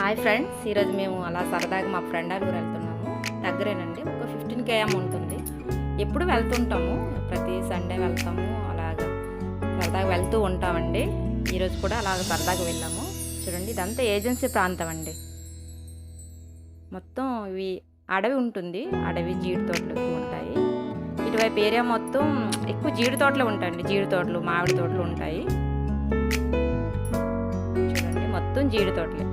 Hi friends, ఈరోజు మేము అలా సరదాగా మా ఫ్రెండ్ ఊరు వెళ్తున్నాము. దగ్గరేనండి, ఒక 15 km ఉంటుంది. ఎప్పుడు వెళ్తుంటాము, ప్రతి సండే వెళ్తాము. అలాగా సరదాగా వెళ్తూ ఉంటామండి. ఈరోజు కూడా అలాగ సరదాగా వెళ్ళాము. చూడండి, ఇదంతా ఏజెన్సీ ప్రాంతం అండి. మొత్తం ఇవి అడవి ఉంటుంది, అడవి జీడి తోటలు ఎక్కువ ఉంటాయి. ఇటువైపు ఏరియా మొత్తం ఎక్కువ జీడి తోటలు ఉంటాయండి. జీడి తోటలు, మామిడి తోటలు ఉంటాయి. చూడండి, మొత్తం జీడి తోటలే.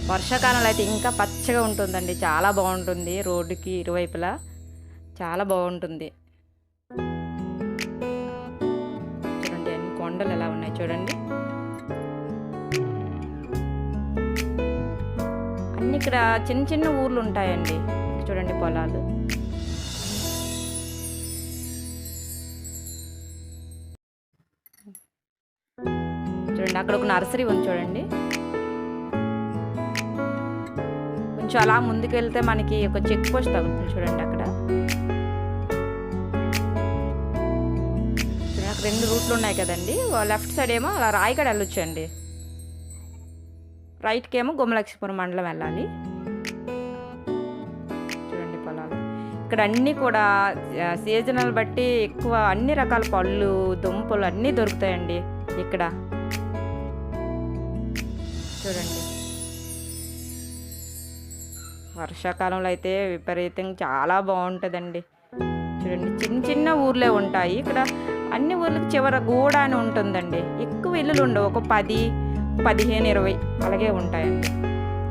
వర్షాకాలంలో అయితే ఇంకా పచ్చగా ఉంటుందండి, చాలా బాగుంటుంది. రోడ్డుకి ఇరువైపులా చాలా బాగుంటుంది. చూడండి, అన్ని కొండలు ఎలా ఉన్నాయి చూడండి. అన్ని ఇక్కడ చిన్న చిన్న ఊర్లు ఉంటాయండి. చూడండి, పొలాలు. చూడండి, అక్కడ ఒక నర్సరీ ఉంది చూడండి. కొంచెం అలా ముందుకు వెళ్తే మనకి ఒక చెక్ పోస్ట్ తగులుతుంది చూడండి. అక్కడ నాకు 2 రూట్లు ఉన్నాయి కదండి. లెఫ్ట్ సైడ్ ఏమో అలా రాయగడ వెళ్ళొచ్చండి, రైట్కి ఏమో గుమ్మలక్ష్మీపురం మండలం వెళ్ళాలి. చూడండి పొలాలు. ఇక్కడ అన్నీ కూడా సీజనల్ బట్టి ఎక్కువ అన్ని రకాల పళ్ళు, దుంపలు అన్నీ దొరుకుతాయండి ఇక్కడ. చూడండి, వర్షాకాలంలో అయితే విపరీతంగా చాలా బాగుంటుందండి. చూడండి, చిన్న చిన్న ఊర్లే ఉంటాయి ఇక్కడ. అన్ని ఊర్లకు చివర గూడ అని ఉంటుందండి. ఎక్కువ ఇల్లులు ఉండవు, ఒక 10, 15, 20 అలాగే ఉంటాయండి.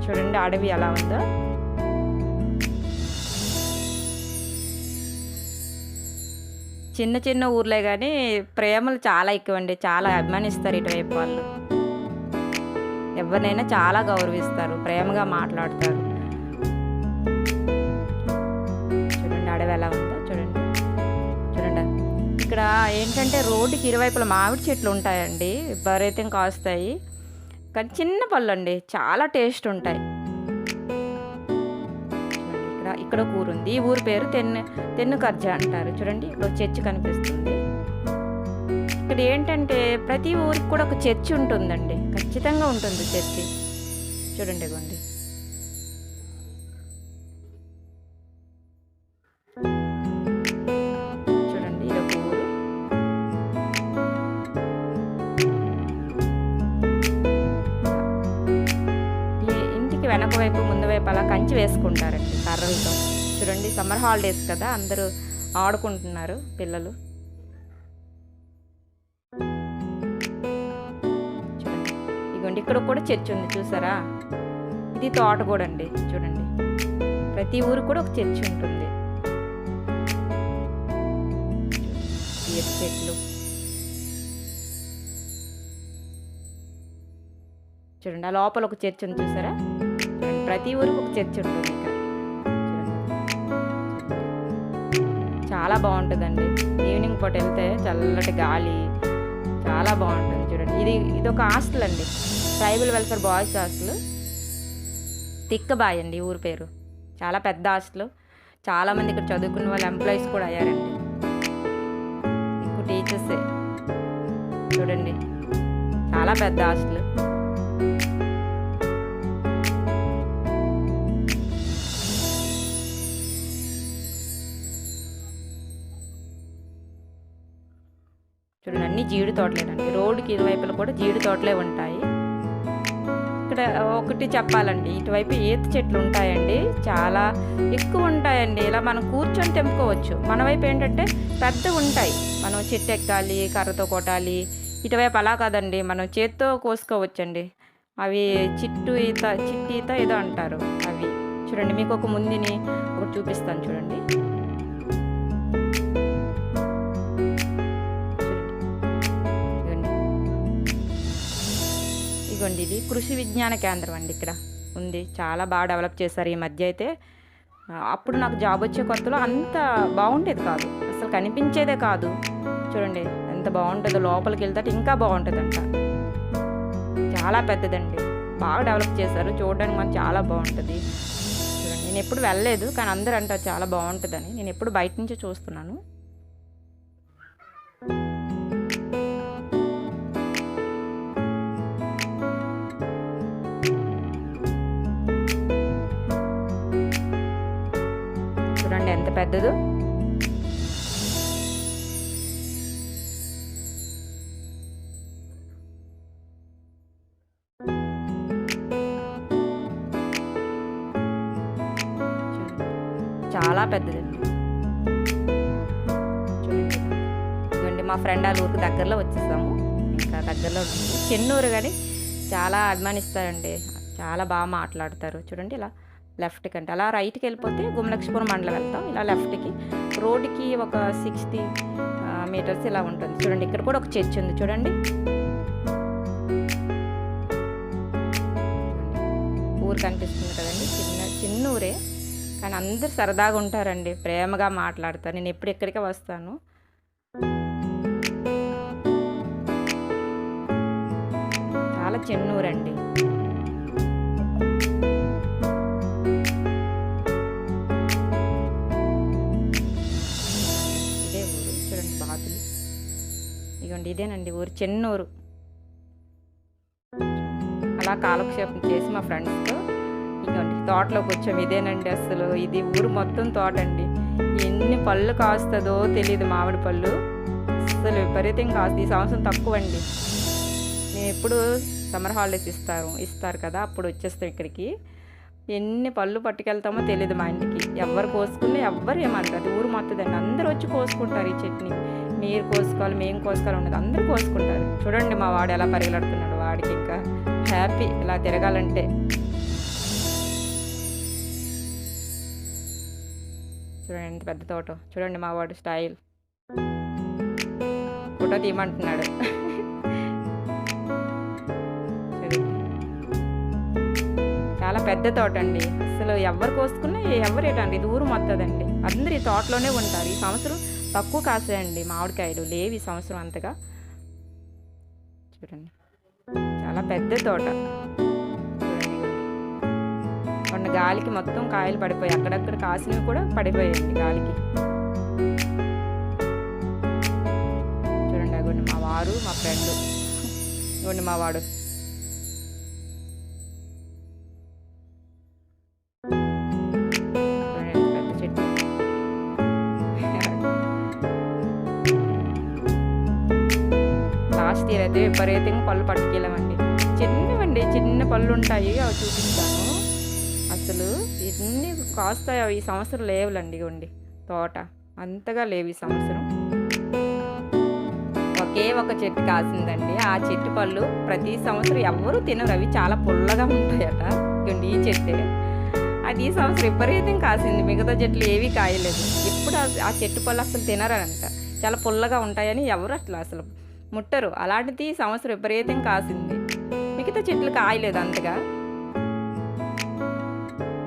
చూడండి, అడవి ఎలా ఉందో. చిన్న చిన్న ఊర్లే కానీ ప్రేమలు చాలా ఎక్కువ అండి. చాలా అభిమానిస్తారు ఇటువైపు వాళ్ళు. ఎవరినైనా చాలా గౌరవిస్తారు, ప్రేమగా మాట్లాడతారు. చూడండి, అడవి ఎలా ఉందో చూడండి. చూడండి, ఇక్కడ ఏంటంటే రోడ్డుకి ఇరువైపుల మామిడి చెట్లు ఉంటాయండి, విపరీతం కాస్తాయి. కానీ చిన్న పళ్ళు అండి, చాలా టేస్ట్ ఉంటాయి. చూడండి, ఇక్కడ ఒక ఊరు ఉంది. ఈ ఊరు పేరు తెన్నుకర్జ అంటారు. చూడండి, ఇక్కడ చర్చి కనిపిస్తుంది. ఇక్కడ ఏంటంటే ప్రతి ఊరికి కూడా ఒక చర్చి ఉంటుందండి, ఖచ్చితంగా ఉంటుంది చర్చి. చూడండి, ఇదిగోండి. చూడండి, ఇది ఒక ఊరు. ఈ ఇంటికి వెనక వైపు, ముందు వైపు అలా కంచి వేసుకుంటారండి కర్రలతో. చూడండి, సమ్మర్ హాలిడేస్ కదా, అందరూ ఆడుకుంటున్నారు పిల్లలు. ఇక్కడ కూడా చర్చి ఉంది చూసారా. ఇది తోట కూడా అండి. చూడండి, ప్రతి ఊరు కూడా ఒక చర్చి ఉంటుంది. చెట్లు చూడండి, ఆ లోపల ఒక చర్చి ఉంది చూసారా. ప్రతి ఊరికి ఒక చర్చి ఉంటుంది ఇక్కడ. చాలా బాగుంటుందండి. ఈవినింగ్ పూట వెళ్తే చల్లటి గాలి, చాలా బాగుంటుంది. చూడండి, ఇది ఒక హాస్టల్ అండి, ట్రైబల్ వెల్ఫేర్ బాయ్స్ హాస్టల్. తిక్కబాయ్ అండి ఊరి పేరు. చాలా పెద్ద హాస్టల్. చాలామంది ఇక్కడ చదువుకున్న వాళ్ళు ఎంప్లాయీస్ కూడా అయ్యారండి. ఎక్కువ టీచర్సే. చూడండి, చాలా పెద్ద హాస్టల్. చూడండి, అన్ని జీడి తోటలేనండి. రోడ్డుకి ఇరువైపులు కూడా జీడి తోటలే ఉంటాయి. ఇక్కడ ఒకటి చెప్పాలండి, ఇటువైపు ఈత చెట్లు ఉంటాయండి, చాలా ఎక్కువ ఉంటాయండి. ఇలా మనం కూర్చొని తెంపుకోవచ్చు. మన వైపు ఏంటంటే పెద్ద ఉంటాయి, మనం చెట్టు ఎక్కాలి, కర్రతో కొట్టాలి. ఇటువైపు అలా కాదండి, మనం చేత్తో కోసుకోవచ్చండి. అవి చిట్టి ఈత ఏదో అంటారు అవి. చూడండి, మీకు ఒక ముందుని ఒకటి చూపిస్తాను చూడండి. ఇదిగోండి, ఇది కృషి విజ్ఞాన కేంద్రం అండి. ఇక్కడ ఉంది, చాలా బాగా డెవలప్ చేశారు ఈ మధ్య అయితే. అప్పుడు నాకు జాబ్ వచ్చే కొత్తలో అంత బాగుండేది కాదు, అసలు కనిపించేదే కాదు. చూడండి ఎంత బాగుంటుందో, లోపలికి వెళ్తే ఇంకా బాగుంటుందంట. చాలా పెద్దదండి, బాగా డెవలప్ చేశారు. చూడడానికి మనకు చాలా బాగుంటుంది. చూడండి, నేను ఎప్పుడు వెళ్ళలేదు, కానీ అందరూ అంటారు చాలా బాగుంటుందని. నేను ఎప్పుడు బయట నుంచే చూస్తున్నాను. పెద్దదో. చాలా పెద్దదండి. చూడండి. ఇదిగోండి మా ఫ్రెండ్ వాళ్ళ ఊరికి దగ్గరలో వచ్చేసాము. ఇంకా దగ్గరలో ఉంటుంది. చెన్నూరు గాని చాలా అభిమానిస్తారండి. చాలా బాగా మాట్లాడతారు. చూడండి ఇలా లెఫ్ట్‌కి అంటే అలా రైట్‌కి వెళ్ళిపోతే గుమలక్ష్మీపురం మండలం వెళ్తాం. ఇలా లెఫ్ట్‌కి రోడ్డుకి ఒక 60 మీటర్స్ ఇలా ఉంటుంది. చూడండి ఇక్కడ కూడా ఒక చర్చ్ ఉంది చూడండి. ఊరు కనిపిస్తుంది కదండీ. చిన్న ఊరే. కానీ అందరూ సరదాగా ఉంటారండి. ప్రేమగా మాట్లాడతారు. నేను ఎప్పుడు ఇక్కడికే వస్తాను. చాలా చిన్న ఊరండి. ఇదే ఊరు. చూడండి బాతులు. ఇదిగోండి ఇదేనండి ఊరు. చిన్న ఊరు. అలా కాలక్షేపం చేసి మా ఫ్రెండ్స్‌తో ఇదిగోండి తోటలోకి వచ్చాము. ఇదేనండి అసలు ఇది ఊరు మొత్తం తోటండి. ఎన్ని పళ్ళు కాస్తుందో తెలీదు. మామిడి పళ్ళు అసలు విపరీతంగా కాస్తుంది. ఈ సంవత్సరం తక్కువండి. మేము ఎప్పుడు సమ్మర్ హాలిడేస్ ఇస్తారు కదా, అప్పుడు వచ్చేస్తాం ఇక్కడికి. ఎన్ని పళ్ళు పట్టుకెళ్తామో తెలీదు మా ఇంటికి. ఎవ్వరు కోసుకుని ఎవ్వరు ఏమంటారు. అది ఊరు మొత్తదండి. అందరూ వచ్చి కోసుకుంటారు ఈ చట్నీ. మీరు కోసుకోవాలి, మేము కోసుకోవాలి ఉండదు. అందరూ కోసుకుంటారు. చూడండి మా వాడు ఎలా పరిగెడుతున్నాడు. వాడికి ఇంకా హ్యాపీ ఇలా తిరగాలంటే. చూడండి ఎంత పెద్ద తోట. చూడండి మా వాడు స్టైల్. ఫోటో తీయమంటున్నాడు. చూడండి చాలా పెద్ద తోట అండి. అసలు ఎవరు కోసుకున్నా ఎవరు ఏంటండి ఇది ఊరు మొత్తదండి. అందరు ఈ తోటలోనే ఉంటారు. ఈ సంవత్సరం తక్కువ కాసాయండి మామిడికాయలు. లేవు ఈ సంవత్సరం అంతగా. చూడండి చాలా పెద్ద తోట. మొన్న గాలికి మొత్తం కాయలు పడిపోయాయి. అక్కడక్కడ కాసినవి కూడా పడిపోయాయండి గాలికి. చూడండి అగోండి మా వారు మా ఫ్రెండ్. ఇవ్వండి మా వాడు. చూడండి పెద్ద చెట్టు. లాస్ట్ ఇయర్ అయితే విపరీతంగా పళ్ళు పట్టుకెళ్ళామండి. చిన్నవండి, చిన్న పళ్ళు ఉంటాయి. అవి చూపిస్తాను. అసలు ఎన్ని కాస్తాయో ఈ సంవత్సరం లేవులండి. ఇవ్వండి తోట అంతగా లేవు ఈ సంవత్సరం. ఒకే ఒక చెట్టు కాసిందండి. ఆ చెట్టు పళ్ళు ప్రతి సంవత్సరం ఎవ్వరూ తినరు. అవి చాలా పుల్లగా ఉంటాయట. ఇవ్వండి ఈ చెట్టే. అది ఈ సంవత్సరం విపరీతం కాసింది. మిగతా చెట్లు ఏవీ కాయలేదు. ఎప్పుడు ఆ చెట్టు పళ్ళు అసలు తినరంట. చాలా పుల్లగా ఉంటాయని ఎవరు అసలు ముట్టరు. అలాంటిది ఈ సంవత్సరం విపరీతం కాసింది. మిగతా చెట్లు కాయలేదు అంతగా.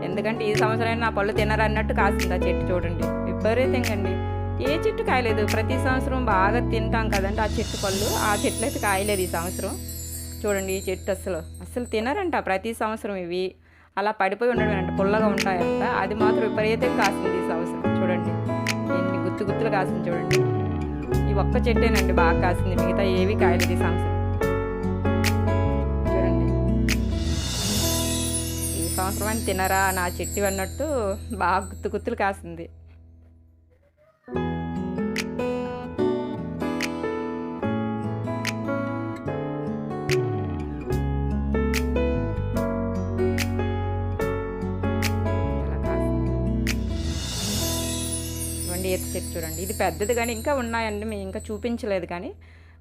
ఎందుకంటే ఈ సంవత్సరం నా పళ్ళు తినరన్నట్టు కాసింది ఆ చెట్టు. చూడండి విపరీతంగా అండి. ఏ చెట్టు కాయలేదు. ప్రతి సంవత్సరం బాగా తింటాం కదండి ఆ చెట్టు పళ్ళు. ఆ చెట్లు అయితే కాయలేదు ఈ సంవత్సరం. చూడండి ఈ చెట్టు అసలు తినరంట. ప్రతి సంవత్సరం ఇవి అలా పడిపోయి ఉండడం అంటే పుల్లగా ఉంటాయంట. అది మాత్రం విపరీతంగా కాసింది ఈ సంవత్సరం. చూడండి ఎన్ని గుత్తులు కాసింది. చూడండి ఈ ఒక్క చెట్టేనండి బాగా కాసింది. మిగతా ఏవి కాయలేదు ఈ సంవత్సరం. సంవత్సరం అని తినరా నా చెట్టు అన్నట్టు బాగా గుత్తులు కాసింది. ఇవ్వండి ఈత చెట్టు చూడండి. ఇది పెద్దది కానీ ఇంకా ఉన్నాయండి. మేము ఇంకా చూపించలేదు కానీ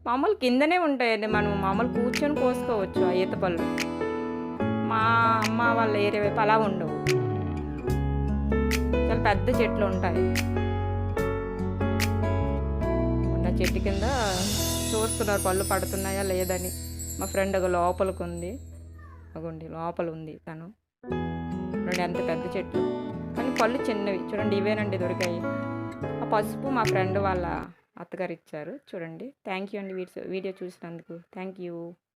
మామూలు కిందనే ఉంటాయండి. మనం మామూలు కూర్చొని కోసుకోవచ్చు ఆ ఈత పళ్ళు. మా అమ్మ వాళ్ళ ఏరియా వైపు అలా ఉండవు. చాలా పెద్ద చెట్లు ఉంటాయి. చెట్టు కింద చూస్తున్నారు పళ్ళు పడుతున్నాయా లేదని. మా ఫ్రెండ్ ఒక లోపలికి ఉంది. అగోండి లోపల ఉంది తను. చూడండి ఎంత పెద్ద చెట్లు కానీ పళ్ళు చిన్నవి. చూడండి ఇవేనండి దొరికాయి. ఆ పసుపు మా ఫ్రెండ్ వాళ్ళ అత్తగారు ఇచ్చారు. చూడండి. థ్యాంక్ యూ అండి వీడియో చూసినందుకు. Thank you.